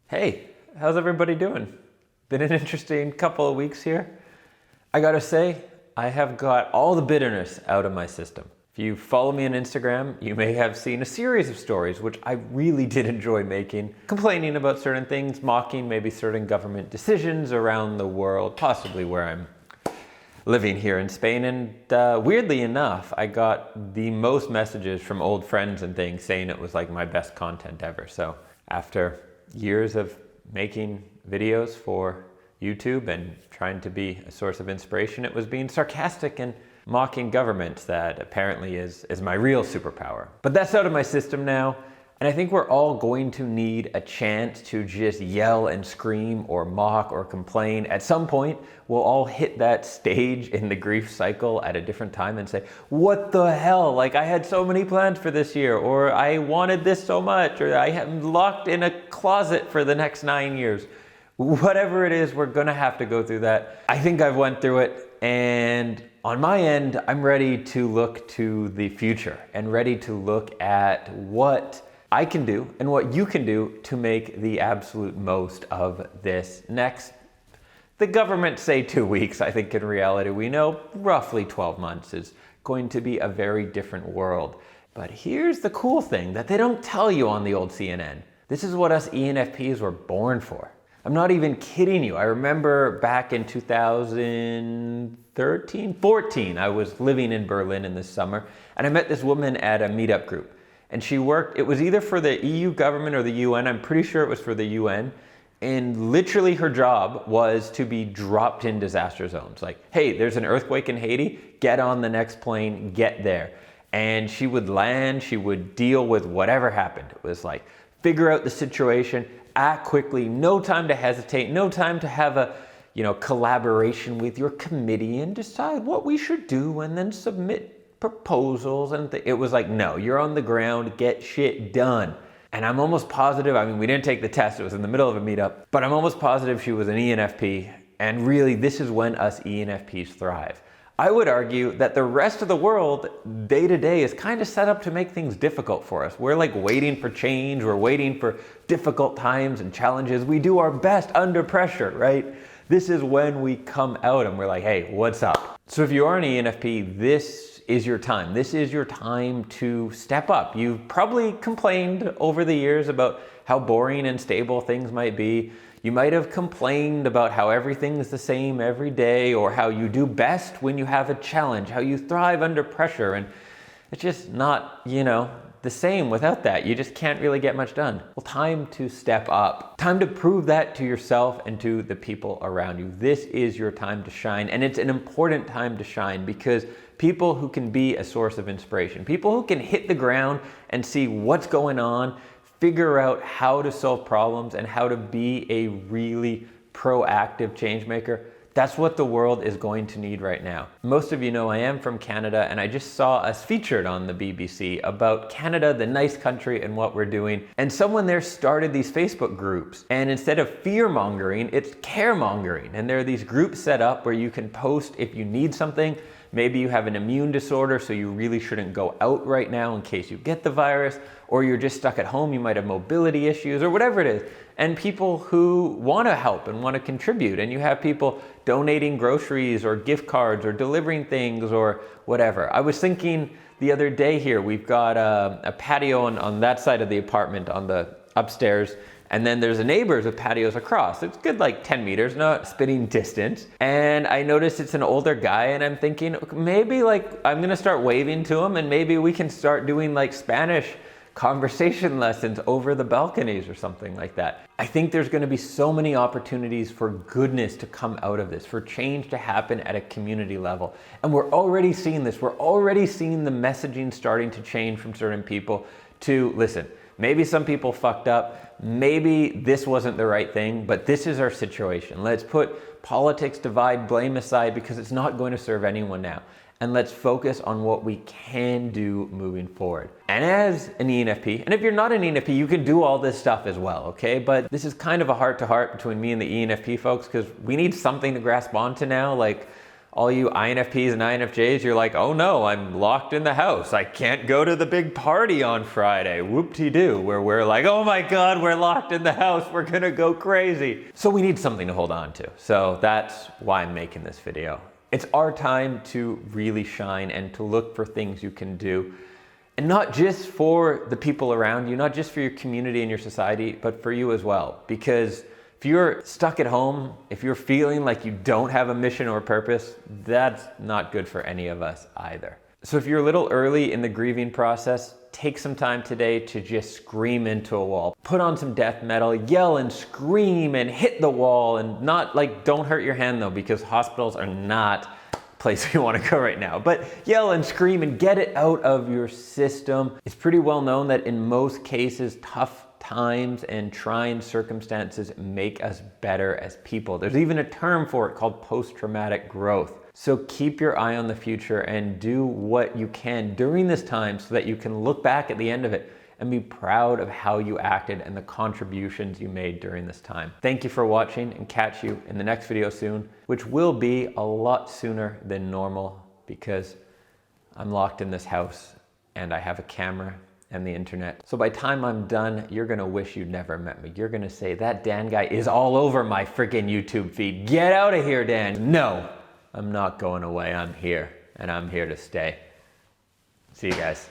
Hey, how's everybody doing? Been an interesting couple of weeks here. I gotta say, I have got all the bitterness out of my system. If you follow me on Instagram, you may have seen a series of stories which I really did enjoy making, complaining about certain things, mocking maybe certain government decisions around the world, possibly where I'm living here in Spain. And weirdly enough, I got the most messages from old friends and things saying it was like my best content ever. So after years of making videos for YouTube and trying to be a source of inspiration, it was being sarcastic and mocking government that apparently is my real superpower. But that's out of my system now, and I think we're all going to need a chance to just yell and scream or mock or complain. At some point, we'll all hit that stage in the grief cycle at a different time and say, what the hell? Like, I had so many plans for this year, or I wanted this so much, or I am locked in a closet for the next 9 years. Whatever it is, we're gonna have to go through that. I think I've went through it, and on my end, I'm ready to look to the future and ready to look at what I can do and what you can do to make the absolute most of this next, the government say 2 weeks. I think in reality, we know roughly 12 months is going to be a very different world. But here's the cool thing that they don't tell you on the old CNN. This is what us ENFPs were born for. I'm not even kidding you. I remember back in 14, I was living in Berlin in the summer, and I met this woman at a meetup group. And she worked, it was either for the EU government or the UN, I'm pretty sure it was for the UN. And literally her job was to be dropped in disaster zones. Like, hey, there's an earthquake in Haiti, get on the next plane, get there. And she would land, she would deal with whatever happened. It was like, figure out the situation, act quickly, no time to hesitate, no time to have a collaboration with your committee and decide what we should do and then submit proposals. And it was like, no, you're on the ground, get shit done. And I'm almost positive, I mean, we didn't take the test, it was in the middle of a meetup, but I'm almost positive she was an ENFP. And really, this is when us ENFPs thrive. I would argue that the rest of the world, day to day, is kind of set up to make things difficult for us. We're like waiting for change, we're waiting for difficult times and challenges. We do our best under pressure, right? This is when we come out and we're like, hey, what's up? So if you are an ENFP, this is your time. This is your time to step up. You've probably complained over the years about how boring and stable things might be. You might have complained about how everything is the same every day, or how you do best when you have a challenge, how you thrive under pressure, and it's just not, the same without that. You just can't really get much done. Well, time to step up. Time to prove that to yourself and to the people around you. This is your time to shine, and it's an important time to shine because people who can be a source of inspiration, people who can hit the ground and see what's going on, figure out how to solve problems and how to be a really proactive change maker. That's what the world is going to need right now. Most of you know I am from Canada, and I just saw us featured on the BBC about Canada, the nice country, and what we're doing. And someone there started these Facebook groups. And instead of fear-mongering, it's care-mongering. And there are these groups set up where you can post if you need something. Maybe you have an immune disorder, so you really shouldn't go out right now in case you get the virus, or you're just stuck at home, you might have mobility issues, or whatever it is. And people who want to help and want to contribute, and you have people donating groceries or gift cards or delivering things or whatever. I was thinking the other day here, we've got a patio on that side of the apartment on the upstairs, and then there's a neighbor's with patios across. It's good like 10 meters, not spitting distance. And I noticed it's an older guy, and I'm thinking maybe I'm gonna start waving to him, and maybe we can start doing like Spanish conversation lessons over the balconies or something like that. I think there's going to be so many opportunities for goodness to come out of this, for change to happen at a community level. And we're already seeing this. We're already seeing the messaging starting to change from certain people to, listen, maybe some people fucked up, maybe this wasn't the right thing, but this is our situation. Let's put politics, divide, blame aside, because it's not going to serve anyone now. And let's focus on what we can do moving forward. And as an ENFP, and if you're not an ENFP, you can do all this stuff as well, okay? But this is kind of a heart-to-heart between me and the ENFP folks, because we need something to grasp onto now. Like, All you INFPs and INFJs, you're like, oh no, I'm locked in the house. I can't go to the big party on Friday. Whoop-de-doo, where we're like, oh my God, we're locked in the house. We're gonna go crazy. So we need something to hold on to. So that's why I'm making this video. It's our time to really shine and to look for things you can do. And not just for the people around you, not just for your community and your society, but for you as well. Because if you're stuck at home, if you're feeling like you don't have a mission or purpose, that's not good for any of us either. So if you're a little early in the grieving process, take some time today to just scream into a wall. Put on some death metal, yell and scream and hit the wall, and not like, don't hurt your hand though, because hospitals are not a place you want to go right now. But yell and scream and get it out of your system. It's pretty well known that in most cases, tough times and trying circumstances make us better as people. There's even a term for it called post-traumatic growth. So keep your eye on the future and do what you can during this time so that you can look back at the end of it and be proud of how you acted and the contributions you made during this time. Thank you for watching, and catch you in the next video soon, which will be a lot sooner than normal because I'm locked in this house and I have a camera and the internet. So by the time I'm done, you're gonna wish you'd never met me. You're gonna say, that Dan guy is all over my freaking YouTube feed. Get out of here, Dan. No, I'm not going away. I'm here, and I'm here to stay. See you guys.